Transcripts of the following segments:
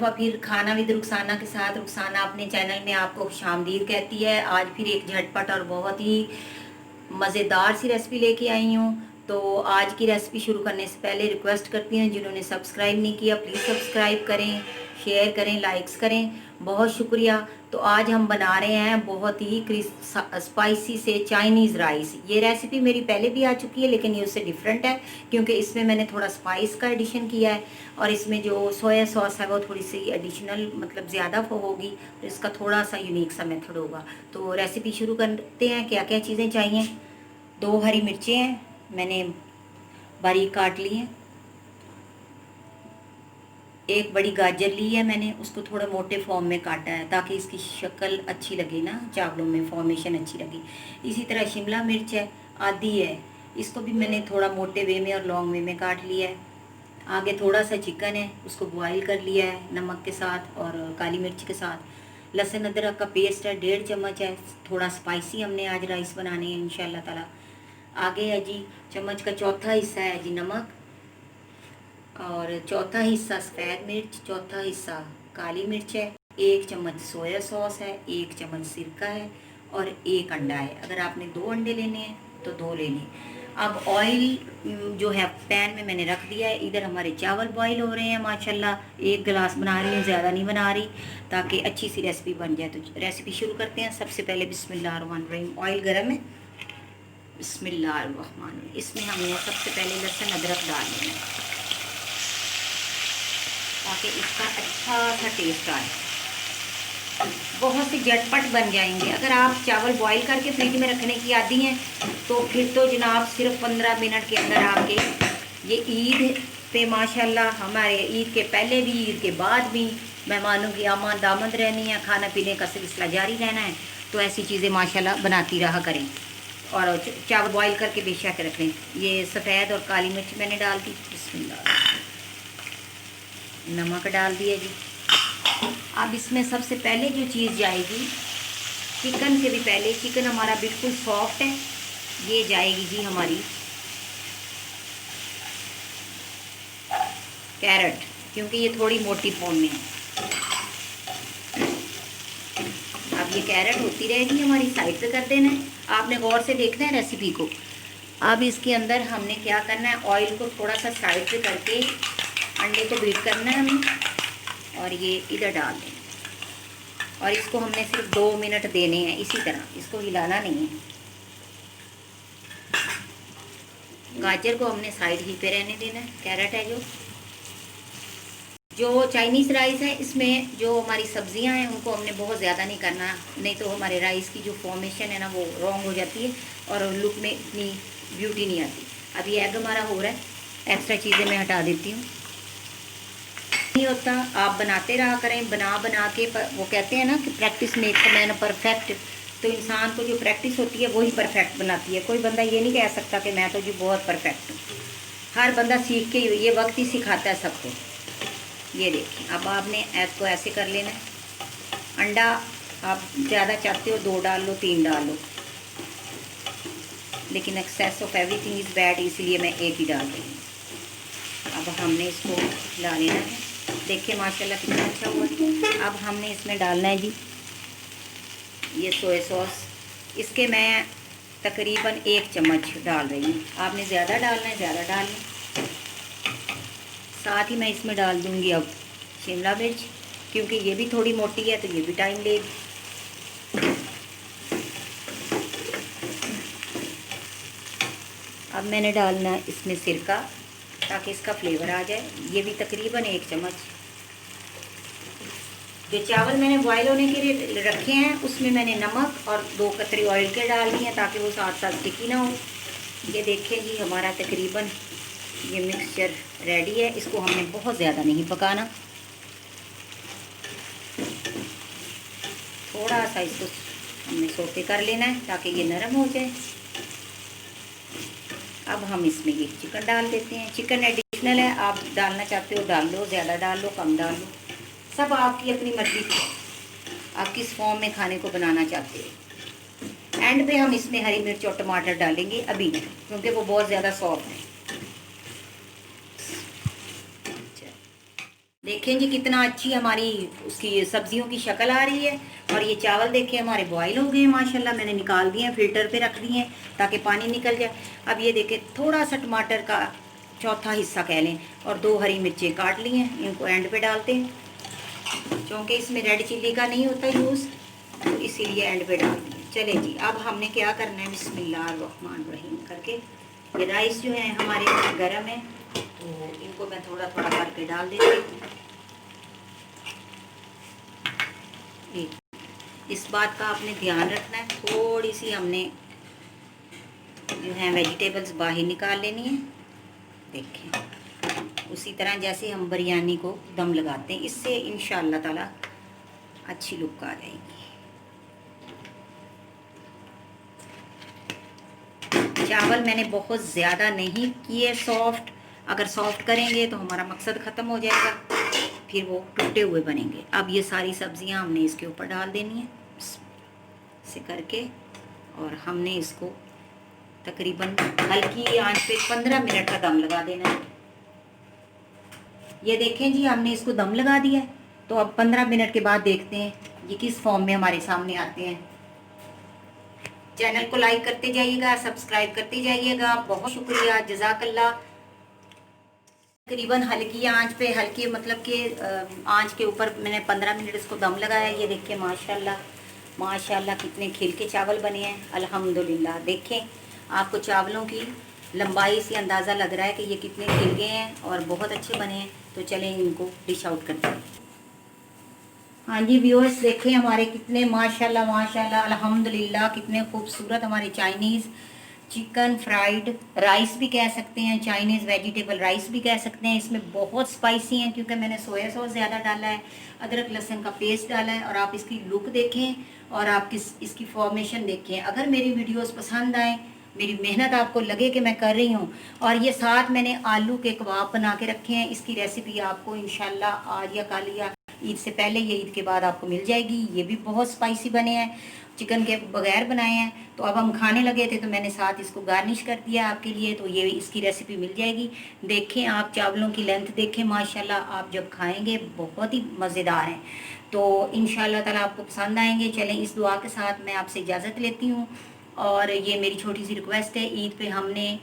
दफ़ा फिर खाना विद रुखसाना के साथ रुखसाना अपने चैनल में आपको खुशामदीद कहती है। आज फिर एक झटपट और बहुत ही मज़ेदार सी रेसिपी लेके आई हूँ। तो आज की रेसिपी शुरू करने से पहले रिक्वेस्ट करती हूँ, जिन्होंने सब्सक्राइब नहीं किया प्लीज़ सब्सक्राइब करें, शेयर करें, लाइक्स करें, बहुत शुक्रिया। तो आज हम बना रहे हैं बहुत ही स्पाइसी से चाइनीज़ राइस। ये रेसिपी मेरी पहले भी आ चुकी है, लेकिन ये उससे डिफरेंट है क्योंकि इसमें मैंने थोड़ा स्पाइस का एडिशन किया है और इसमें जो सोया सॉस है वो थोड़ी सी एडिशनल मतलब ज़्यादा होगी, तो इसका थोड़ा सा यूनिक सा मेथड होगा। तो रेसिपी शुरू करते हैं। क्या क्या चीज़ें चाहिए? 2 हरी मिर्चें हैं, मैंने बारीक काट ली हैं। एक बड़ी गाजर ली है मैंने, उसको थोड़ा मोटे फॉर्म में काटा है ताकि इसकी शक्ल अच्छी लगे ना, चावलों में फॉर्मेशन अच्छी लगे। इसी तरह शिमला मिर्च है, आधी है, इसको भी मैंने थोड़ा मोटे वे में और लॉन्ग वे में काट लिया है। आगे थोड़ा सा चिकन है, उसको बॉईल कर लिया है नमक के साथ और काली मिर्च के साथ। लहसुन अदरक का पेस्ट है 1.5 चम्मच है, थोड़ा स्पाइसी हमने आज राइस बनाने हैं इंशाल्लाह ताला। आगे है जी चम्मच का चौथा हिस्सा है जी नमक, और चौथा हिस्सा सफ़ेद मिर्च, चौथा हिस्सा काली मिर्च है, 1 चम्मच सोया सॉस है, 1 चम्मच सिरका है और 1 अंडा है। अगर आपने 2 अंडे लेने हैं तो 2 लेने। अब ऑयल जो है पैन में मैंने रख दिया है। इधर हमारे चावल बॉईल हो रहे हैं माशाल्लाह। 1 गिलास बना रही हूँ, ज़्यादा नहीं बना रही, ताकि अच्छी सी रेसिपी बन जाए। तो रेसिपी शुरू करते हैं। सबसे पहले बिस्मिल्लाहिर्रहमानिर्रहीम, ऑयल गर्म है, बिस्मिल्लाहिर्रहमानिर्रहीम। इसमें हमने सबसे पहले लहसुन अदरक डाल लेना है ताकि इसका अच्छा सा टेस्ट आए। बहुत से झटपट बन जाएंगे। अगर आप चावल बॉईल करके फ्रिज में रखने की आदी हैं तो फिर तो जनाब सिर्फ 15 मिनट के अंदर आपके ये ईद पे माशाल्लाह, हमारे ईद के पहले भी ईद के बाद भी मेहमानों की आमद आमद रहनी है, खाना पीने का सिलसिला जारी रहना है। तो ऐसी चीज़ें माशाल्लाह बनाती रहा करें और चावल बॉईल करके बेशक रखें। ये सफ़ेद और काली मिर्च मैंने डाल दी, बिस्मिल्लाह। नमक डाल दिया जी। अब इसमें सबसे पहले जो चीज़ जाएगी, चिकन से भी पहले, चिकन हमारा बिल्कुल सॉफ्ट है, ये जाएगी जी हमारी कैरेट, क्योंकि ये थोड़ी मोटी फॉर्म में है। अब ये कैरेट होती रहेगी, हमारी साइड पे कर देना है। आपने गौर से देखना है रेसिपी को। अब इसके अंदर हमने क्या करना है, ऑयल को थोड़ा सा साइड पे करके अंडे को बीट करना है हमें और ये इधर डाल दें और इसको हमने सिर्फ 2 मिनट देने हैं। इसी तरह इसको हिलाना नहीं है। गाजर को हमने साइड ही पे रहने देना है। कैरेट है जो चाइनीज़ राइस है, इसमें जो हमारी सब्जियां हैं उनको हमने बहुत ज़्यादा नहीं करना, नहीं तो हमारे राइस की जो फॉर्मेशन है ना वो रॉन्ग हो जाती है और लुक में इतनी ब्यूटी नहीं आती। अब ये एग हमारा हो रहा है, एक्स्ट्रा चीज़ें मैं हटा देती हूँ। नहीं होता, आप बनाते रहा करें, बना बना के वो कहते हैं ना कि प्रैक्टिस मेक्स मैन परफेक्ट। तो इंसान को जो प्रैक्टिस होती है वही परफेक्ट बनाती है। कोई बंदा ये नहीं कह सकता कि मैं तो जी बहुत परफेक्ट हूँ। हर बंदा सीख के, ये वक्त ही सिखाता है सबको। ये देखिए, अब आपने एग को ऐसे कर लेना है। अंडा आप ज़्यादा चाहते हो 2 डाल लो, 3 डाल लो, लेकिन excess of everything is bad, इसलिए मैं 1 ही डाल रही हूँ। अब हमने इसको हिला लेना है। देखिए माशाल्लाह कितना अच्छा हुआ है। अब हमने इसमें डालना है जी ये सोया सॉस। इसके मैं तकरीबन 1 चम्मच डाल रही हूँ। आपने ज़्यादा डालना है ज़्यादा डाल लें। साथ ही मैं इसमें डाल दूँगी अब शिमला मिर्च, क्योंकि ये भी थोड़ी मोटी है तो ये भी टाइम लेगी। अब मैंने डालना है इसमें सिरका ताकि इसका फ्लेवर आ जाए। ये भी तकरीबन 1 चम्मच। जो चावल मैंने बॉयल होने के लिए रखे हैं उसमें मैंने नमक और 2 कतरी ऑयल के डाल दिए हैं ताकि वो साथ साथ स्टिकी ना हो। ये देखें जी हमारा तकरीबन ये मिक्सचर रेडी है। इसको हमने बहुत ज़्यादा नहीं पकाना, थोड़ा सा इसको हमने सोते कर लेना है ताकि ये नरम हो जाए। अब हम इसमें ये चिकन डाल देते हैं। चिकन एडिशनल है, आप डालना चाहते हो डाल लो, ज़्यादा डाल लो, कम डाल लो, सब आपकी अपनी मर्ज़ी। आप किस फॉर्म में खाने को बनाना चाहते हो। एंड पे हम इसमें हरी मिर्च और टमाटर डालेंगे अभी, क्योंकि वो बहुत ज़्यादा सॉफ्ट है। देखें जी कितना अच्छी हमारी उसकी सब्जियों की शक्ल आ रही है। और ये चावल देखें हमारे बॉईल हो गए हैं माशाल्लाह। मैंने निकाल दिए हैं, फिल्टर पे रख दिए हैं ताकि पानी निकल जाए। अब ये देखें थोड़ा सा टमाटर का चौथा हिस्सा कह लें और 2 हरी मिर्चें काट ली हैं, इनको एंड पे डालते हैं क्योंकि इसमें रेड चिल्ली का नहीं होता यूज़, तो इसीलिए एंड पे डाल दिए। चले जी, अब हमने क्या करना है, बिस्मिल्लाहिर्रहमानिर्रहीम करके ये राइस जो है हमारे गर्म है तो इनको मैं थोड़ा थोड़ा करके डाल देती हूँ। इस बात का आपने ध्यान रखना है, थोड़ी सी हमने जो है वेजिटेबल्स बाहर निकाल लेनी है। देखें उसी तरह जैसे हम बिरयानी को दम लगाते हैं, इससे इंशाअल्लाह ताला अच्छी लुक आ जाएगी। चावल मैंने बहुत ज़्यादा नहीं किए सॉफ्ट, अगर सॉफ्ट करेंगे तो हमारा मकसद ख़त्म हो जाएगा, फिर वो टूटे हुए बनेंगे। अब ये सारी सब्जियां हमने इसके ऊपर डाल देनी है से करके, और हमने इसको तकरीबन हल्की आंच पे 15 मिनट का दम लगा देना है। ये देखें जी हमने इसको दम लगा दिया है, तो अब 15 मिनट के बाद देखते हैं ये किस फॉर्म में हमारे सामने आते हैं। चैनल को लाइक करते जाइएगा, सब्सक्राइब करते जाइएगा, बहुत शुक्रिया, जज़ाकल्लाह। तकरीबन हल्की आंच पे, हल्की मतलब कि आंच के ऊपर मैंने 15 मिनट इसको दम लगाया। ये देखिए माशाल्लाह माशाल्लाह कितने खिल के चावल बने हैं अल्हम्दुलिल्लाह। देखें आपको चावलों की लंबाई से अंदाज़ा लग रहा है कि ये कितने खिल गए हैं और बहुत अच्छे बने हैं। तो चलें इनको डिश आउट करते हैं। हाँ जी व्यूअर्स, देखें हमारे कितने माशाल्लाह माशाल्लाह अल्हम्दुलिल्लाह कितने खूबसूरत हमारे चाइनीज़ चिकन फ्राइड राइस भी कह सकते हैं, चाइनीज़ वेजिटेबल राइस भी कह सकते हैं। इसमें बहुत स्पाइसी हैं क्योंकि मैंने सोया सॉस ज़्यादा डाला है, अदरक लहसुन का पेस्ट डाला है। और आप इसकी लुक देखें और आप इसकी फॉर्मेशन देखें। अगर मेरी वीडियोस पसंद आए, मेरी मेहनत आपको लगे कि मैं कर रही हूँ, और ये साथ मैंने आलू के कबाब बना के रखे हैं, इसकी रेसिपी आपको इंशाल्लाह आज या कल या ईद से पहले या ईद के बाद आपको मिल जाएगी। ये भी बहुत स्पाइसी बने हैं, चिकन के बगैर बनाए हैं। तो अब हम खाने लगे थे तो मैंने साथ इसको गार्निश कर दिया आपके लिए, तो ये इसकी रेसिपी मिल जाएगी। देखें आप चावलों की लेंथ देखें माशाल्लाह, आप जब खाएंगे बहुत ही मज़ेदार हैं। तो इंशाल्लाह ताला आपको पसंद आएंगे। चलें इस दुआ के साथ मैं आपसे इजाज़त लेती हूँ, और ये मेरी छोटी सी रिक्वेस्ट है, ईद पे हमने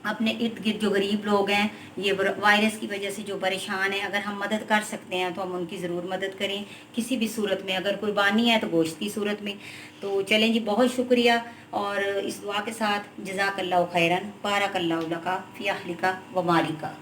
अपने इर्द गिर्द जो गरीब लोग हैं, ये वायरस की वजह से जो परेशान हैं, अगर हम मदद कर सकते हैं तो हम उनकी ज़रूर मदद करें किसी भी सूरत में। अगर कुर्बानी है तो गोश्त की सूरत में। तो चलें जी, बहुत शुक्रिया, और इस दुआ के साथ जज़ाकल्लाहु खैरन, बारकल्लाहु लका फ़ी अहलिका व मालिका।